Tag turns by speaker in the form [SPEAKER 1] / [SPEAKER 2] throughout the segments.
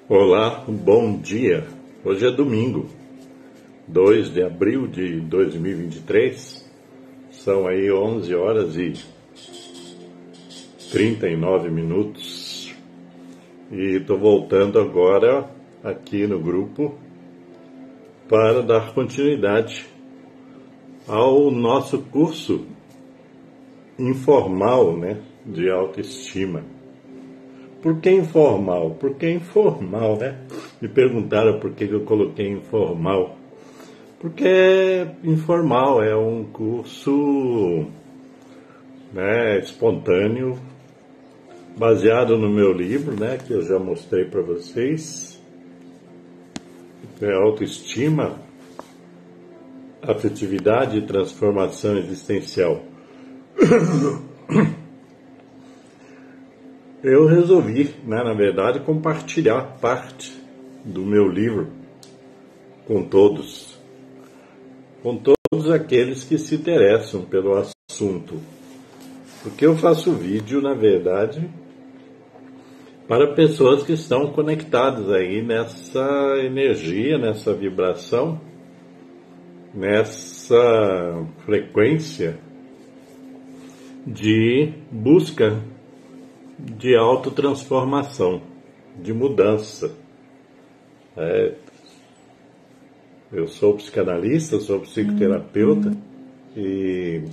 [SPEAKER 1] Olá, bom dia. Hoje é domingo, 2 de abril de 2023. São aí 11 horas e 39 minutos. E estou voltando agora aqui no grupo para dar continuidade ao nosso curso informal, de autoestima. Por que informal? Porque informal, Me perguntaram por que eu coloquei informal. Porque informal é um curso, espontâneo, baseado no meu livro, que eu já mostrei para vocês. É autoestima, afetividade e transformação existencial. Eu resolvi, na verdade, compartilhar parte do meu livro com todos aqueles que se interessam pelo assunto. Porque eu faço vídeo, na verdade, para pessoas que estão conectadas aí nessa energia, nessa vibração, nessa frequência de busca de autotransformação, de mudança. Eu sou psicanalista, sou psicoterapeuta e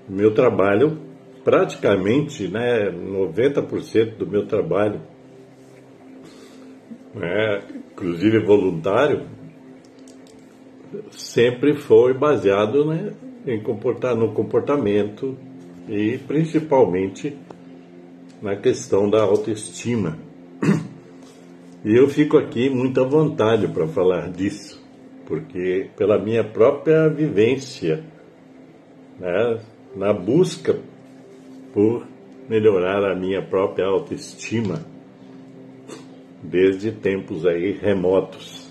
[SPEAKER 1] meu trabalho, praticamente, 90% do meu trabalho, inclusive voluntário, sempre foi baseado no comportamento e principalmente na questão da autoestima. E eu fico aqui muito à vontade para falar disso, porque pela minha própria vivência, na busca por melhorar a minha própria autoestima, desde tempos aí remotos.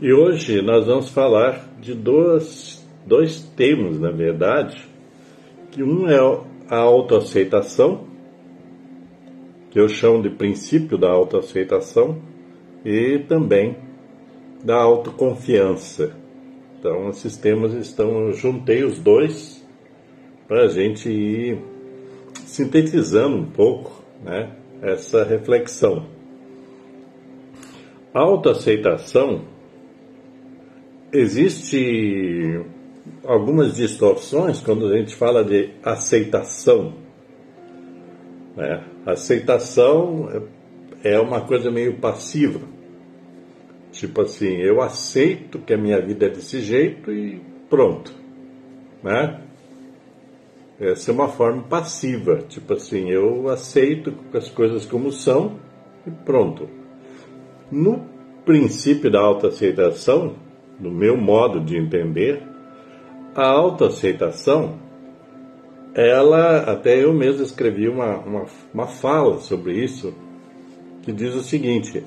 [SPEAKER 1] E hoje nós vamos falar de dois temas, na verdade, que um é a autoaceitação, que eu chamo de princípio da autoaceitação, e também da autoconfiança. Então, esses temas eu juntei os dois para a gente ir sintetizando um pouco, essa reflexão. A autoaceitação, existe algumas distorções quando a gente fala de aceitação. Aceitação é uma coisa meio passiva. Tipo assim, eu aceito que a minha vida é desse jeito e pronto. Essa é uma forma passiva. Tipo assim, eu aceito as coisas como são e pronto. No princípio da autoaceitação, no meu modo de entender, a autoaceitação, até eu mesmo escrevi uma fala sobre isso, que diz o seguinte: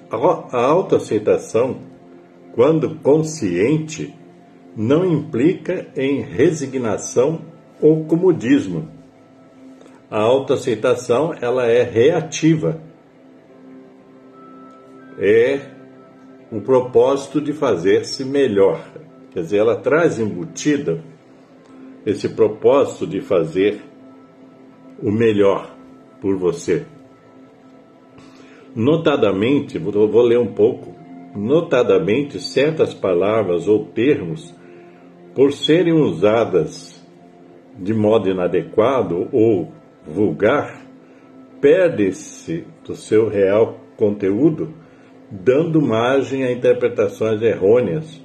[SPEAKER 1] a autoaceitação, quando consciente, não implica em resignação ou comodismo. A autoaceitação, ela é reativa. É o propósito de fazer-se melhor. Quer dizer, ela traz embutida esse propósito de fazer o melhor por você. Notadamente, vou ler um pouco, notadamente certas palavras ou termos, por serem usadas de modo inadequado ou vulgar, perde-se do seu real conteúdo, dando margem a interpretações errôneas,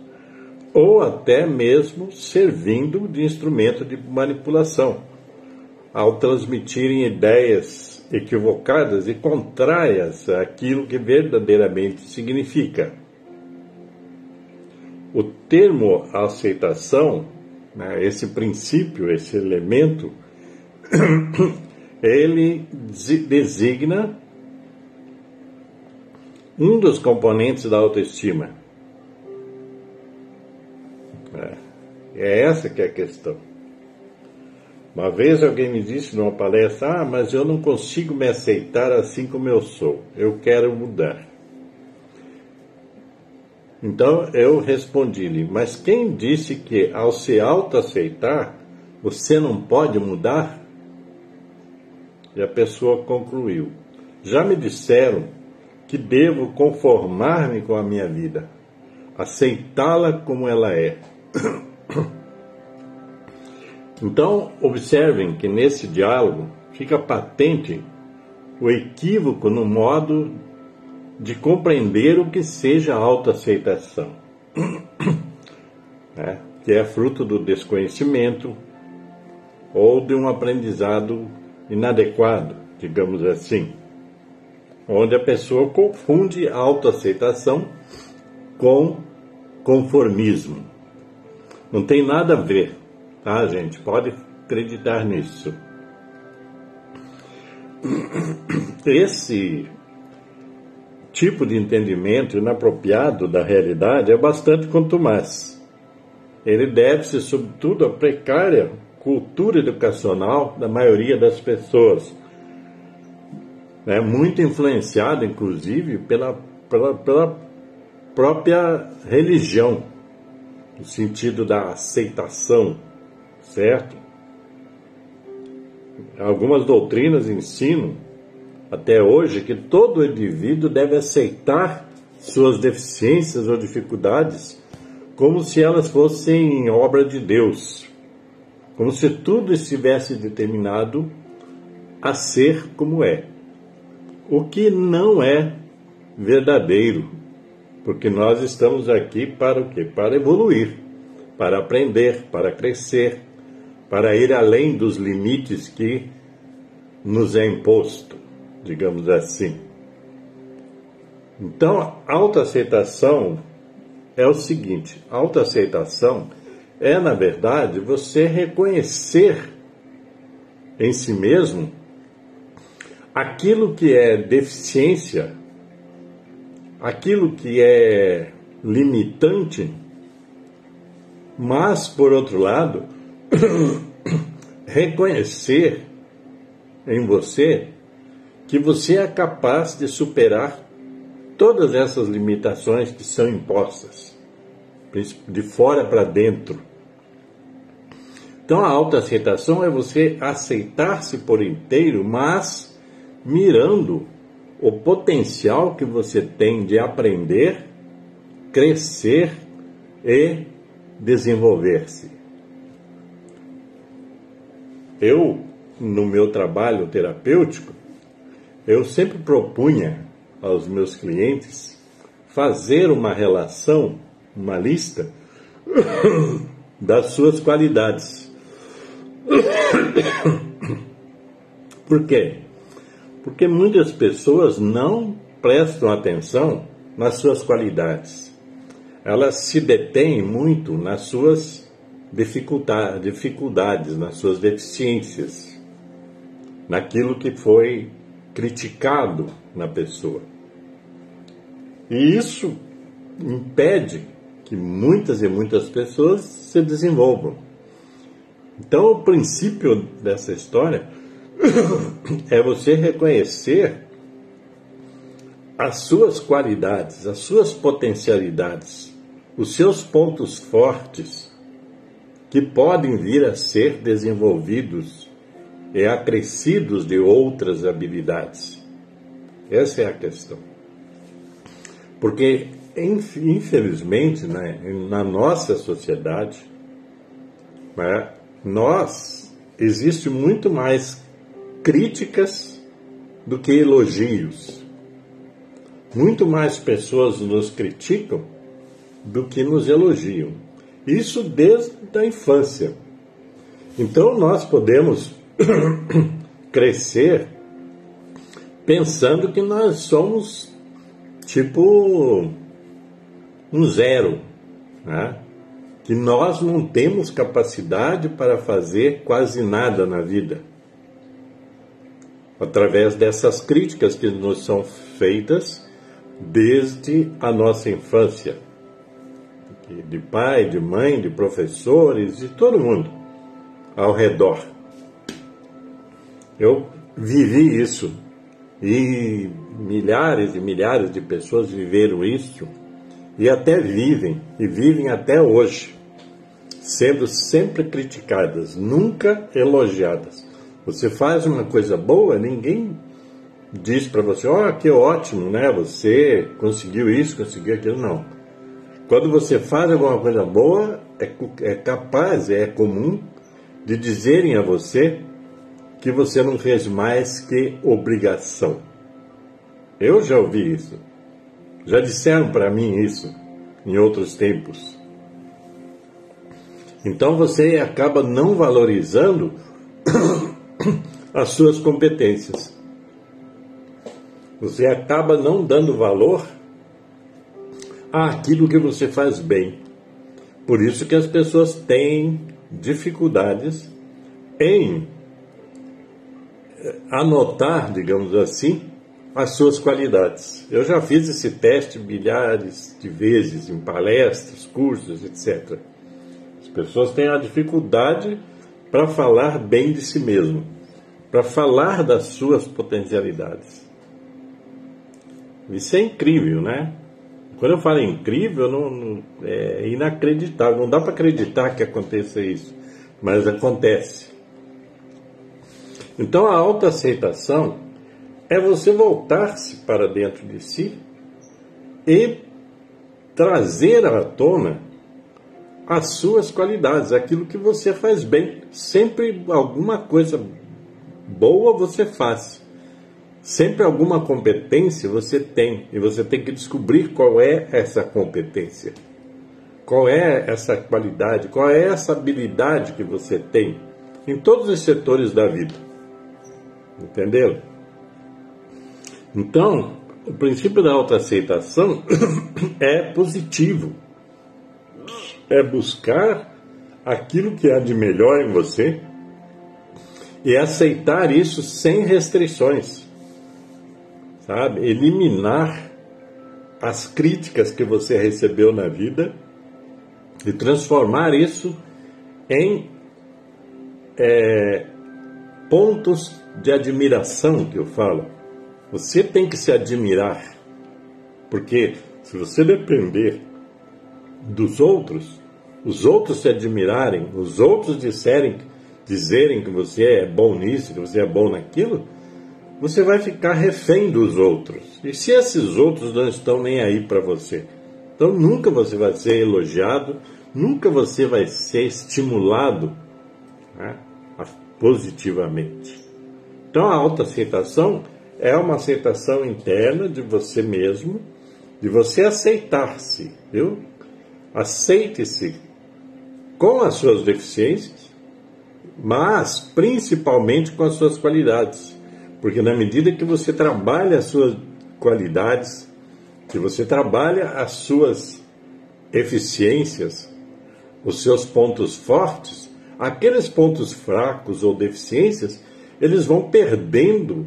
[SPEAKER 1] ou até mesmo servindo de instrumento de manipulação, ao transmitirem ideias equivocadas e contrárias àquilo que verdadeiramente significa. O termo aceitação, esse princípio, esse elemento, ele designa um dos componentes da autoestima. É essa que é a questão. Uma vez alguém me disse numa palestra: mas eu não consigo me aceitar assim como eu sou, eu quero mudar. Então eu respondi-lhe, mas quem disse que ao se autoaceitar você não pode mudar? E a pessoa concluiu, já me disseram que devo conformar-me com a minha vida, aceitá-la como ela é. Então, observem que nesse diálogo fica patente o equívoco no modo de compreender o que seja autoaceitação, que é fruto do desconhecimento ou de um aprendizado inadequado, digamos assim, onde a pessoa confunde a autoaceitação com conformismo. Não tem nada a ver, tá, gente? Pode acreditar nisso. Esse tipo de entendimento inapropriado da realidade é bastante contumaz. Ele deve-se, sobretudo, à precária cultura educacional da maioria das pessoas, muito influenciada, inclusive, pela própria religião, no sentido da aceitação, certo? Algumas doutrinas ensinam, até hoje, que todo indivíduo deve aceitar suas deficiências ou dificuldades como se elas fossem obra de Deus, como se tudo estivesse determinado a ser como é. O que não é verdadeiro, porque nós estamos aqui para o quê? Para evoluir, para aprender, para crescer, para ir além dos limites que nos é imposto, digamos assim. Então, a autoaceitação é o seguinte, a autoaceitação é, na verdade, você reconhecer em si mesmo aquilo que é deficiência, aquilo que é limitante, mas, por outro lado, reconhecer em você que você é capaz de superar todas essas limitações que são impostas, de fora para dentro. Então, a autoaceitação é você aceitar-se por inteiro, mas mirando o potencial que você tem de aprender, crescer e desenvolver-se. Eu, no meu trabalho terapêutico, eu sempre propunha aos meus clientes fazer uma relação, uma lista das suas qualidades. Por quê? Porque muitas pessoas não prestam atenção nas suas qualidades. Elas se detêm muito nas suas dificuldades, nas suas deficiências, naquilo que foi criticado na pessoa. E isso impede que muitas e muitas pessoas se desenvolvam. Então, o princípio dessa história é você reconhecer as suas qualidades, as suas potencialidades, os seus pontos fortes que podem vir a ser desenvolvidos e acrescidos de outras habilidades. Essa é a questão. Porque, infelizmente, na nossa sociedade, existe muito mais críticas do que elogios. Muito mais pessoas nos criticam do que nos elogiam. Isso desde a infância. Então nós podemos crescer pensando que nós somos tipo um zero, que nós não temos capacidade para fazer quase nada na vida. Através dessas críticas que nos são feitas desde a nossa infância. De pai, de mãe, de professores, de todo mundo ao redor. Eu vivi isso e milhares e milhares de pessoas viveram isso e até vivem, e vivem até hoje, sendo sempre criticadas, nunca elogiadas. Você faz uma coisa boa, ninguém diz para você, ó, que ótimo, né? Você conseguiu isso, conseguiu aquilo, não. Quando você faz alguma coisa boa, é capaz, é comum de dizerem a você que você não fez mais que obrigação. Eu já ouvi isso. Já disseram para mim isso em outros tempos. Então você acaba não valorizando as suas competências. Você acaba não dando valor àquilo que você faz bem. Por isso que as pessoas têm dificuldades em anotar, digamos assim, as suas qualidades. Eu já fiz esse teste milhares de vezes em palestras, cursos, etc. As pessoas têm a dificuldade para falar bem de si mesmo, para falar das suas potencialidades. Isso é incrível, né? Quando eu falo incrível, é inacreditável. Não dá para acreditar que aconteça isso, mas acontece. Então a autoaceitação é você voltar-se para dentro de si e trazer à tona as suas qualidades, aquilo que você faz bem. Sempre alguma coisa boa você faz. Sempre alguma competência você tem, e você tem que descobrir qual é essa competência, qual é essa qualidade, qual é essa habilidade que você tem em todos os setores da vida. Entenderam? Então, o princípio da autoaceitação é positivo. É buscar aquilo que há de melhor em você e aceitar isso sem restrições. Sabe? Eliminar as críticas que você recebeu na vida e transformar isso em pontos de admiração, que eu falo. Você tem que se admirar, porque se você depender dos outros, os outros se admirarem, os outros dizerem que você é bom nisso, que você é bom naquilo, você vai ficar refém dos outros. E se esses outros não estão nem aí para você? Então nunca você vai ser elogiado, nunca você vai ser estimulado, né, positivamente. Então a autoaceitação é uma aceitação interna de você mesmo, de você aceitar-se, viu? Aceite-se com as suas deficiências, mas principalmente com as suas qualidades. Porque na medida que você trabalha as suas qualidades, que você trabalha as suas eficiências, os seus pontos fortes, aqueles pontos fracos ou deficiências, eles vão perdendo,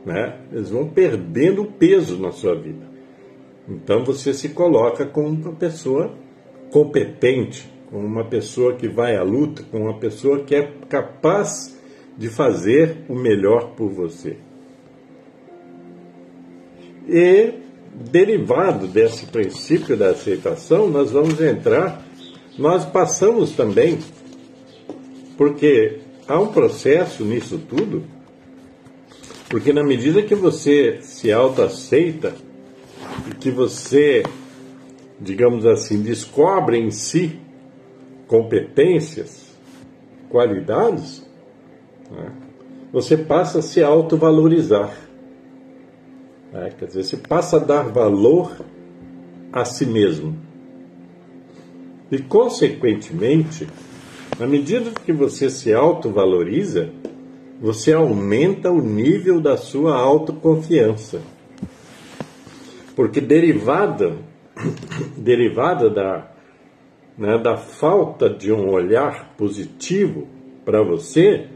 [SPEAKER 1] né? Eles vão perdendo peso na sua vida. Então você se coloca como uma pessoa competente, como uma pessoa que vai à luta, como uma pessoa que é capaz de fazer o melhor por você. E, derivado desse princípio da aceitação, nós passamos também, porque há um processo nisso tudo, porque na medida que você se autoaceita e que você, digamos assim, descobre em si competências, qualidades, você passa a se autovalorizar. Quer dizer, você passa a dar valor a si mesmo. E, consequentemente, na medida que você se autovaloriza, você aumenta o nível da sua autoconfiança. Porque derivada da falta de um olhar positivo para você,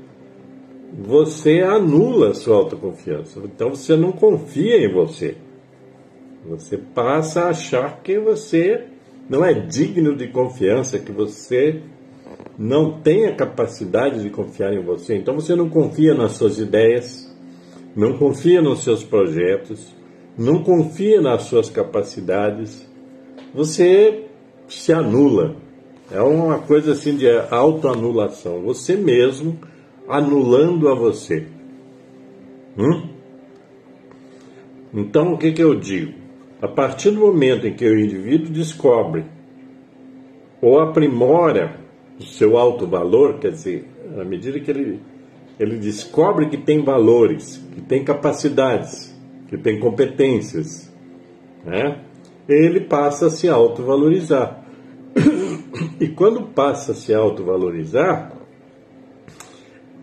[SPEAKER 1] você anula a sua autoconfiança. Então você não confia em você. Você passa a achar que você não é digno de confiança, que você não tem a capacidade de confiar em você. Então você não confia nas suas ideias, não confia nos seus projetos, não confia nas suas capacidades. você se anula. É uma coisa assim de autoanulação. Você mesmo anulando a você. Então, o que eu digo? A partir do momento em que o indivíduo descobre ou aprimora o seu alto valor, quer dizer, à medida que ele descobre que tem valores, que tem capacidades, que tem competências, né? Ele passa a se autovalorizar. E quando passa a se autovalorizar,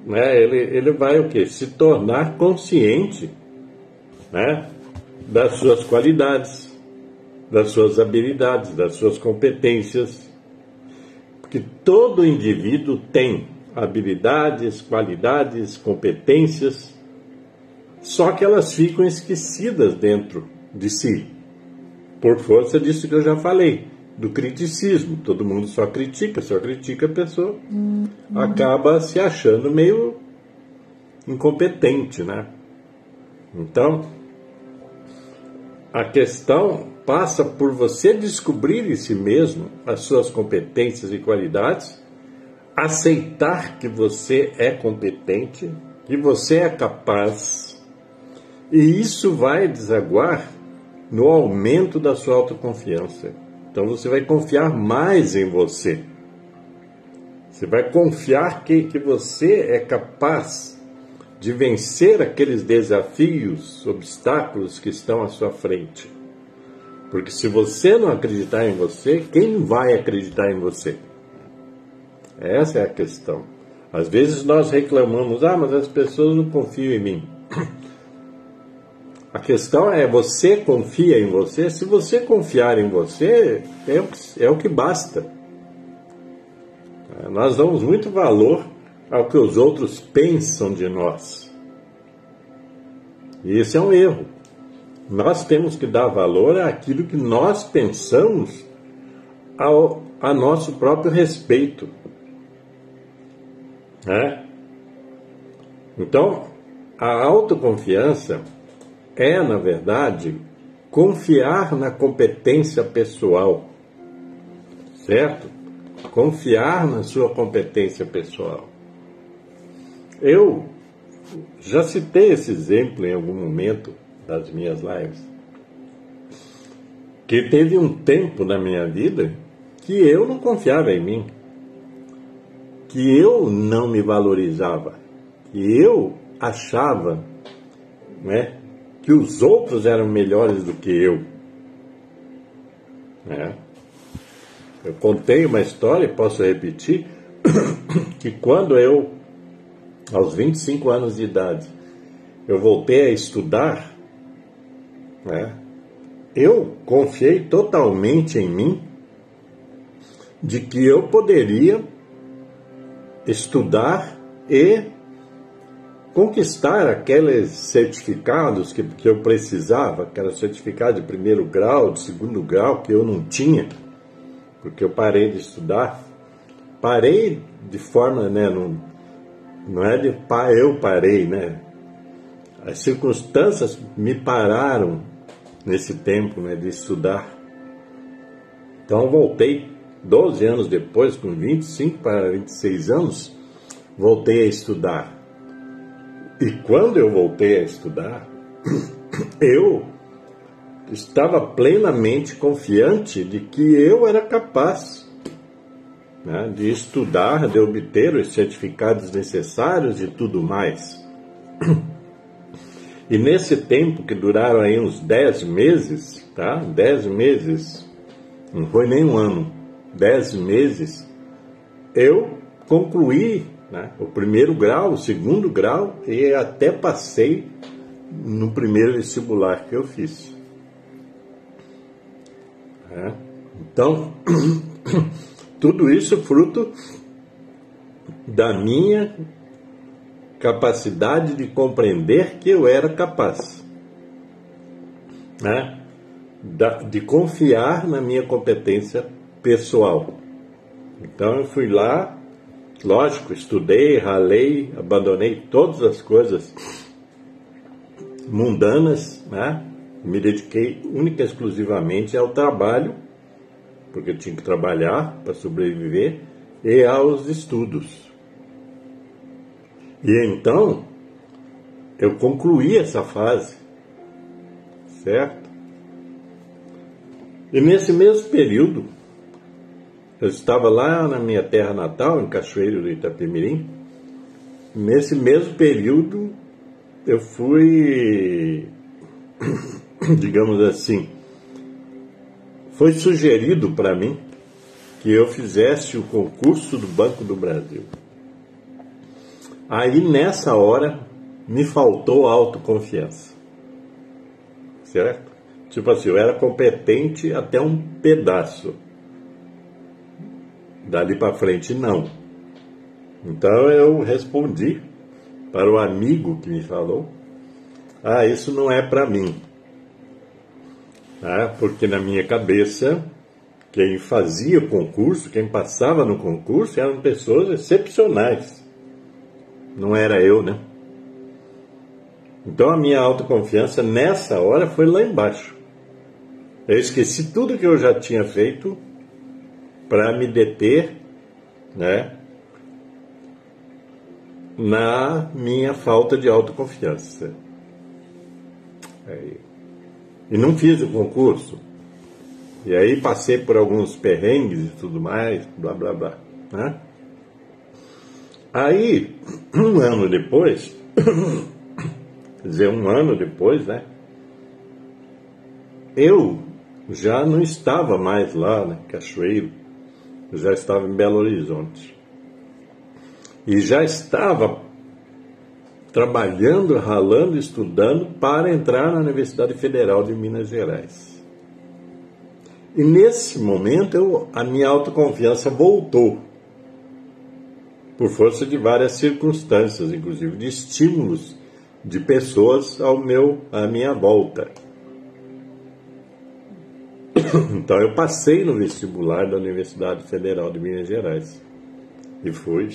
[SPEAKER 1] né, ele vai o quê? Se tornar consciente, né, das suas qualidades, das suas habilidades, das suas competências. Porque todo indivíduo tem habilidades, qualidades, competências, só que elas ficam esquecidas dentro de si, por força disso que eu já falei, do criticismo. Todo mundo só critica, a pessoa acaba se achando meio incompetente, né? Então, a questão passa por você descobrir em si mesmo as suas competências e qualidades, aceitar que você é competente, que você é capaz, e isso vai desaguar no aumento da sua autoconfiança. Então você vai confiar mais em você. Você vai confiar que você é capaz de vencer aqueles desafios, obstáculos que estão à sua frente. Porque se você não acreditar em você, quem vai acreditar em você? Essa é a questão. Às vezes nós reclamamos, mas as pessoas não confiam em mim. A questão é, você confia em você? Se você confiar em você, é o que basta. Nós damos muito valor ao que os outros pensam de nós. E esse é um erro. Nós temos que dar valor àquilo que nós pensamos a nosso próprio respeito. Né? Então, a autoconfiança é, na verdade, confiar na competência pessoal, certo? Confiar na sua competência pessoal. Eu já citei esse exemplo em algum momento das minhas lives, que teve um tempo na minha vida que eu não confiava em mim, que eu não me valorizava, que eu achava, né, que os outros eram melhores do que eu. Né? Eu contei uma história, posso repetir, que quando eu, aos 25 anos de idade, eu voltei a estudar, né, eu confiei totalmente em mim, de que eu poderia estudar e conquistar aqueles certificados que eu precisava, que era certificado de primeiro grau, de segundo grau, que eu não tinha, porque eu parei de estudar. Parei de forma, né, não é de eu parei, né? As circunstâncias me pararam nesse tempo, né, de estudar. Então eu voltei 12 anos depois, com 25 para 26 anos, voltei a estudar. E quando eu voltei a estudar, eu estava plenamente confiante de que eu era capaz, né, de estudar, de obter os certificados necessários e tudo mais. E nesse tempo, que duraram aí uns 10 meses, tá? 10 meses, não foi nem um ano, 10 meses, eu concluí, né, o primeiro grau, o segundo grau, e até passei no primeiro vestibular que eu fiz. Então, tudo isso fruto da minha capacidade de compreender que eu era capaz, né, de confiar na minha competência pessoal. Então eu fui lá, lógico, estudei, ralei, abandonei todas as coisas mundanas, né? Me dediquei única e exclusivamente ao trabalho porque eu tinha que trabalhar para sobreviver, e aos estudos. E então, eu concluí essa fase, certo? E nesse mesmo período, eu estava lá na minha terra natal, em Cachoeiro do Itapemirim. Nesse mesmo período, eu fui, digamos assim, foi sugerido para mim que eu fizesse o concurso do Banco do Brasil. Aí, nessa hora, me faltou autoconfiança, certo? Tipo assim, eu era competente até um pedaço. Dali para frente, não. Então, eu respondi para o amigo que me falou: isso não é para mim. Porque na minha cabeça, quem fazia o concurso, quem passava no concurso, eram pessoas excepcionais. Não era eu, né? Então a minha autoconfiança nessa hora foi lá embaixo. Eu esqueci tudo que eu já tinha feito para me deter, né, na minha falta de autoconfiança. E não fiz o concurso. E aí passei por alguns perrengues e tudo mais, blá, blá, blá, né? Aí, um ano depois, quer dizer, um ano depois, né? Eu já não estava mais lá, né, Cachoeiro. Eu já estava em Belo Horizonte. E já estava trabalhando, ralando, estudando para entrar na Universidade Federal de Minas Gerais. E nesse momento a minha autoconfiança voltou, por força de várias circunstâncias, inclusive de estímulos de pessoas à minha volta. Então eu passei no vestibular da Universidade Federal de Minas Gerais e fui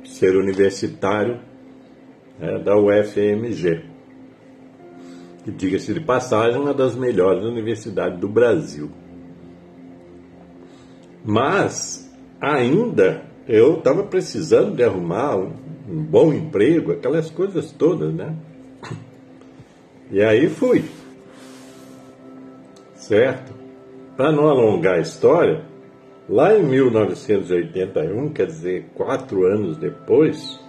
[SPEAKER 1] ser universitário, da UFMG, que, diga-se de passagem, é uma das melhores universidades do Brasil. Mas ainda eu estava precisando de arrumar um bom emprego, aquelas coisas todas, né? E aí fui, certo? Para não alongar a história, lá em 1981, quer dizer, 4 anos depois,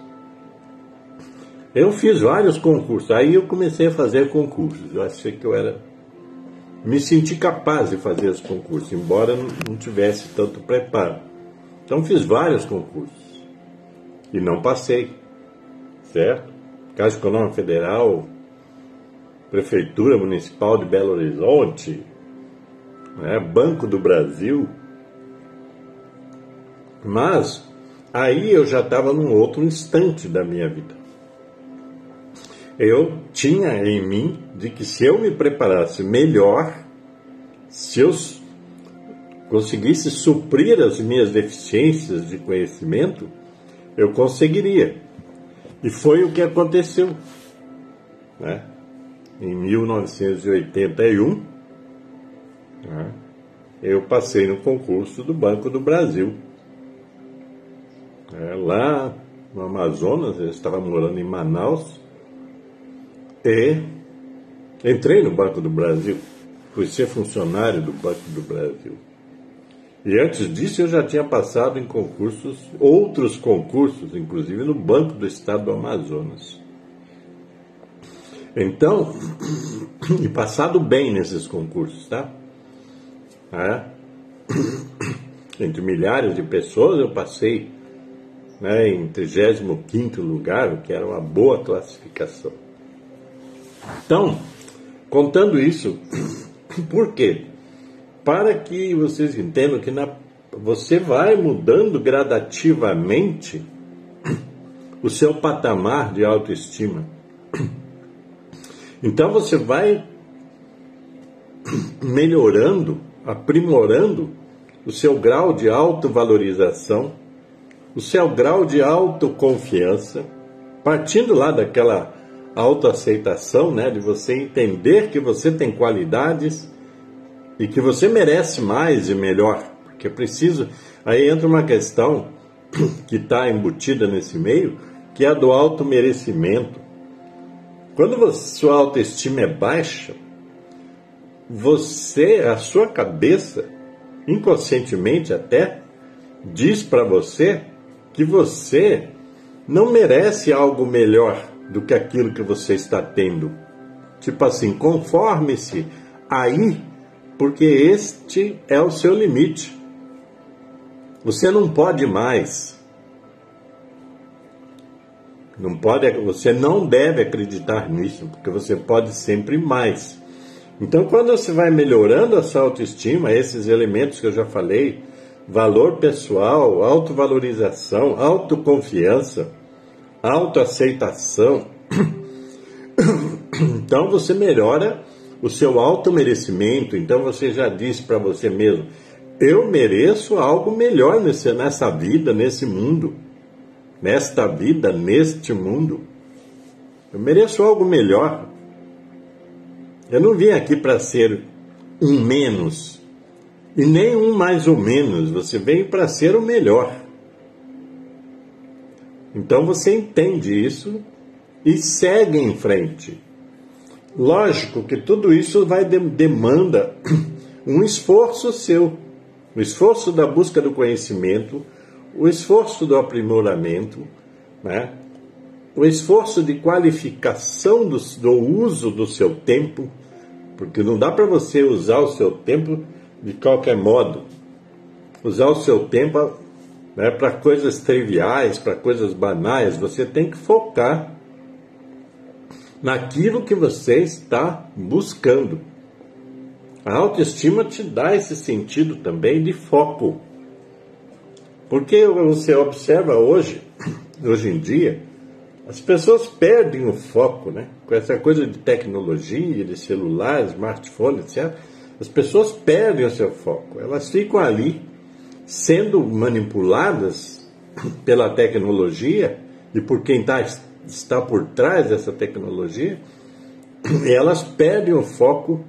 [SPEAKER 1] eu fiz vários concursos. Aí eu comecei a fazer concursos. Eu achei que me senti capaz de fazer os concursos, embora não tivesse tanto preparo. Então fiz vários concursos e não passei, certo? Caixa Econômica Federal, Prefeitura Municipal de Belo Horizonte, Banco do Brasil. Mas aí eu já estava num outro instante da minha vida. Eu tinha em mim de que se eu me preparasse melhor, se eu conseguisse suprir as minhas deficiências de conhecimento, eu conseguiria. E foi o que aconteceu, né? Em 1981, eu passei no concurso do Banco do Brasil. Lá no Amazonas, eu estava morando em Manaus, e entrei no Banco do Brasil, fui ser funcionário do Banco do Brasil. E antes disso eu já tinha passado em outros concursos, inclusive no Banco do Estado do Amazonas. Então, e passado bem nesses concursos, tá? Entre milhares de pessoas eu passei, em 35º lugar, o que era uma boa classificação. Então, contando isso, por quê? Para que vocês entendam que você vai mudando gradativamente o seu patamar de autoestima. Então você vai melhorando, aprimorando o seu grau de autovalorização, o seu grau de autoconfiança, partindo lá daquela autoaceitação, de você entender que você tem qualidades e que você merece mais e melhor. que é preciso. Aí entra uma questão que está embutida nesse meio, que é a do automerecimento. Quando sua autoestima é baixa, a sua cabeça, inconscientemente até, diz para você que você não merece algo melhor do que aquilo que você está tendo. Tipo assim, conforme-se aí, porque este é o seu limite. Você não pode mais. Você não deve acreditar nisso, porque você pode sempre mais. Então, quando você vai melhorando a sua autoestima, esses elementos que eu já falei, valor pessoal, autovalorização, autoconfiança, autoaceitação, então você melhora o seu automerecimento. Então você já disse para você mesmo: eu mereço algo melhor nessa vida, nesse mundo. Nesta vida, neste mundo. Eu mereço algo melhor. Eu não vim aqui para ser um menos. E nem um mais ou menos. Você veio para ser o melhor. Então você entende isso e segue em frente. Lógico que tudo isso demanda um esforço seu. O esforço da busca do conhecimento, o esforço do aprimoramento, né? O esforço de qualificação do uso do seu tempo, porque não dá para você usar o seu tempo de qualquer modo. Usar o seu tempo, né, para coisas triviais, para coisas banais. Você tem que focar naquilo que você está buscando. A autoestima te dá esse sentido também de foco. Porque você observa hoje em dia, as pessoas perdem o foco, né? Com essa coisa de tecnologia, de celular, smartphone, etc. As pessoas perdem o seu foco. Elas ficam ali sendo manipuladas pela tecnologia e por quem está por trás dessa tecnologia, e elas perdem o foco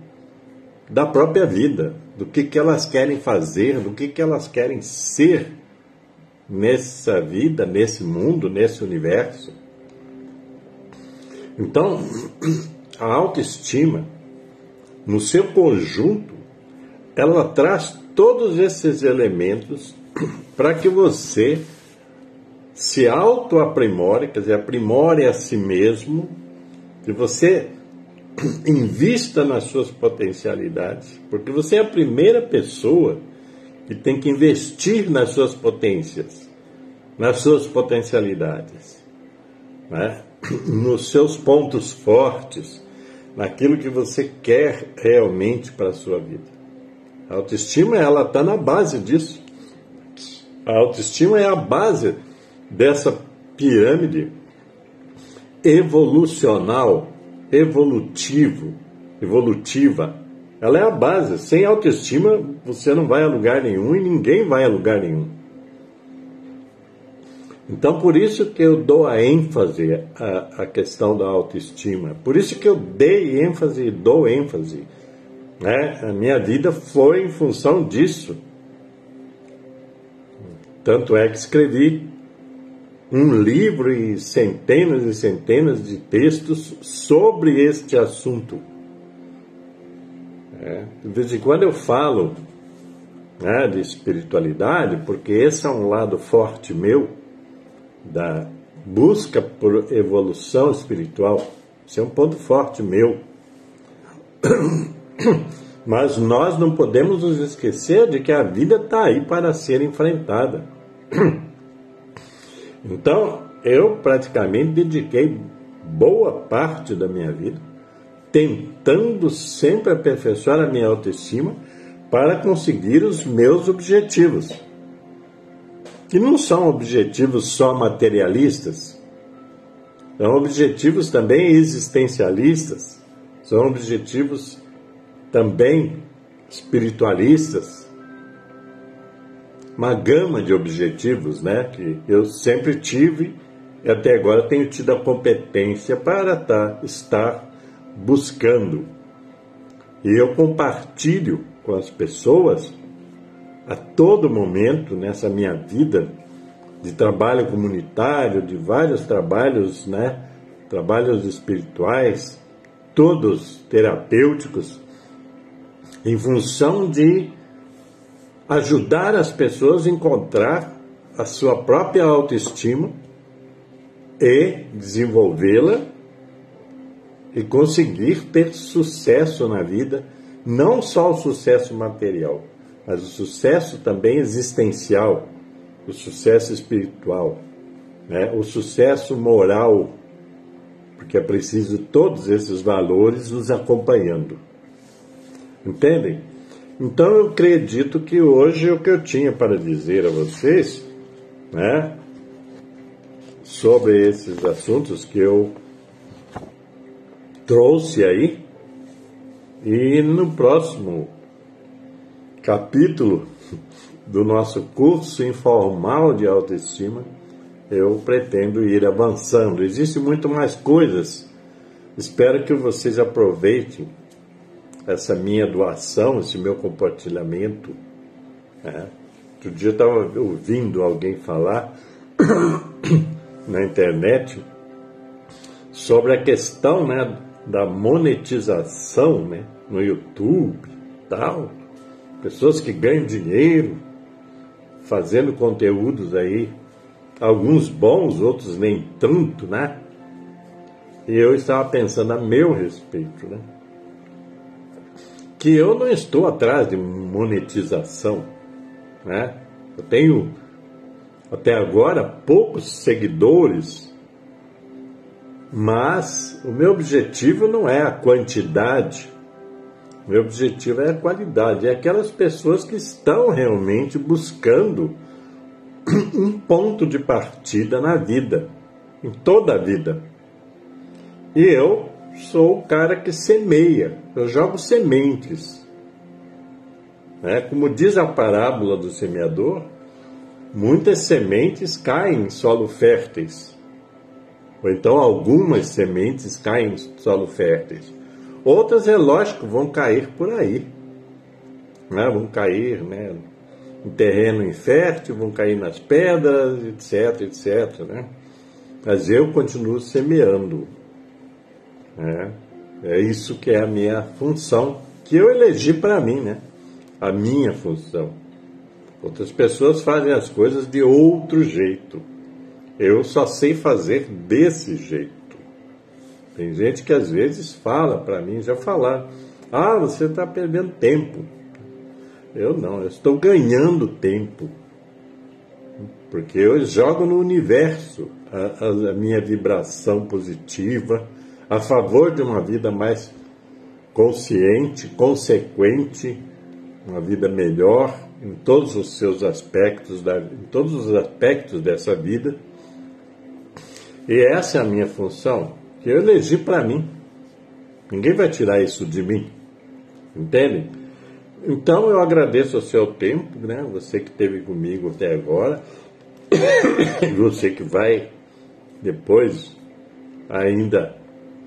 [SPEAKER 1] da própria vida, do que elas querem fazer, do que elas querem ser nessa vida, nesse mundo, nesse universo. Então, a autoestima, no seu conjunto, ela traz todos esses elementos para que você se auto-aprimore, quer dizer, aprimore a si mesmo, que você invista nas suas potencialidades, porque você é a primeira pessoa que tem que investir nas suas potências, nas suas potencialidades, né? Nos seus pontos fortes, naquilo que você quer realmente para a sua vida. A autoestima, ela está na base disso. A autoestima é a base dessa pirâmide evolutiva. Ela é a base. Sem autoestima, você não vai a lugar nenhum e ninguém vai a lugar nenhum. Então, por isso que eu dou a ênfase à questão da autoestima. Por isso que eu dei ênfase e dou ênfase, né? A minha vida foi em função disso. Tanto é que escrevi um livro e centenas de textos sobre este assunto. De vez em quando eu falo, né, de espiritualidade, porque esse é um lado forte meu, da busca por evolução espiritual. Esse é um ponto forte meu. Mas nós não podemos nos esquecer de que a vida está aí para ser enfrentada. Então, eu praticamente dediquei boa parte da minha vida tentando sempre aperfeiçoar a minha autoestima para conseguir os meus objetivos. Que não são objetivos só materialistas, são objetivos também existencialistas, são objetivos também espiritualistas. Uma gama de objetivos, né, que eu sempre tive e até agora tenho tido a competência para estar buscando. E eu compartilho com as pessoas a todo momento nessa minha vida de trabalho comunitário, de vários trabalhos, né? Trabalhos espirituais, todos terapêuticos, em função de ajudar as pessoas a encontrar a sua própria autoestima e desenvolvê-la e conseguir ter sucesso na vida, não só o sucesso material, mas o sucesso também existencial, o sucesso espiritual, né? O sucesso moral, porque é preciso todos esses valores nos acompanhando. Entendem? Então eu acredito que hoje o que eu tinha para dizer a vocês, né, sobre esses assuntos que eu trouxe aí, e no próximo capítulo do nosso curso informal de autoestima, eu pretendo ir avançando. Existem muito mais coisas. Espero que vocês aproveitem essa minha doação, esse meu compartilhamento, né? Outro dia eu estava ouvindo alguém falar na internet sobre a questão, né, da monetização, né, no YouTube, tal. Pessoas que ganham dinheiro fazendo conteúdos aí, alguns bons, outros nem tanto, né? E eu estava pensando a meu respeito, né? Que eu não estou atrás de monetização, né? Eu tenho, até agora, poucos seguidores, mas o meu objetivo não é a quantidade, o meu objetivo é a qualidade, é aquelas pessoas que estão realmente buscando um ponto de partida na vida, em toda a vida. E eu sou o cara que semeia, eu jogo sementes, né? Como diz a parábola do semeador, muitas sementes caem em solo férteis, ou então algumas sementes caem em solo férteis. Outras, é lógico, vão cair por aí, né? Vão cair, né, em terreno infértil, vão cair nas pedras, etc, etc, né? Mas eu continuo semeando, né? É isso que é a minha função, que eu elegi para mim, né? A minha função. Outras pessoas fazem as coisas de outro jeito. Eu só sei fazer desse jeito. Tem gente que às vezes fala para mim, já falaram, você está perdendo tempo. Eu não, eu estou ganhando tempo. Porque eu jogo no universo a minha vibração positiva a favor de uma vida mais consciente, consequente, uma vida melhor em todos os seus aspectos, em todos os aspectos dessa vida. E essa é a minha função, que eu elegi para mim. Ninguém vai tirar isso de mim. Entendem? Então eu agradeço o seu tempo, né? Você que esteve comigo até agora, você que vai depois ainda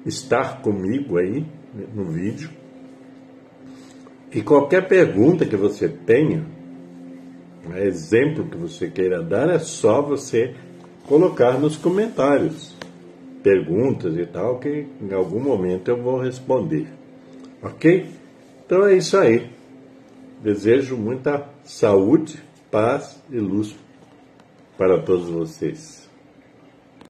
[SPEAKER 1] estar comigo aí no vídeo. E qualquer pergunta que você tenha, exemplo que você queira dar, é só você colocar nos comentários perguntas e tal, que em algum momento eu vou responder. Ok? Então é isso aí. Desejo muita saúde, paz e luz para todos vocês.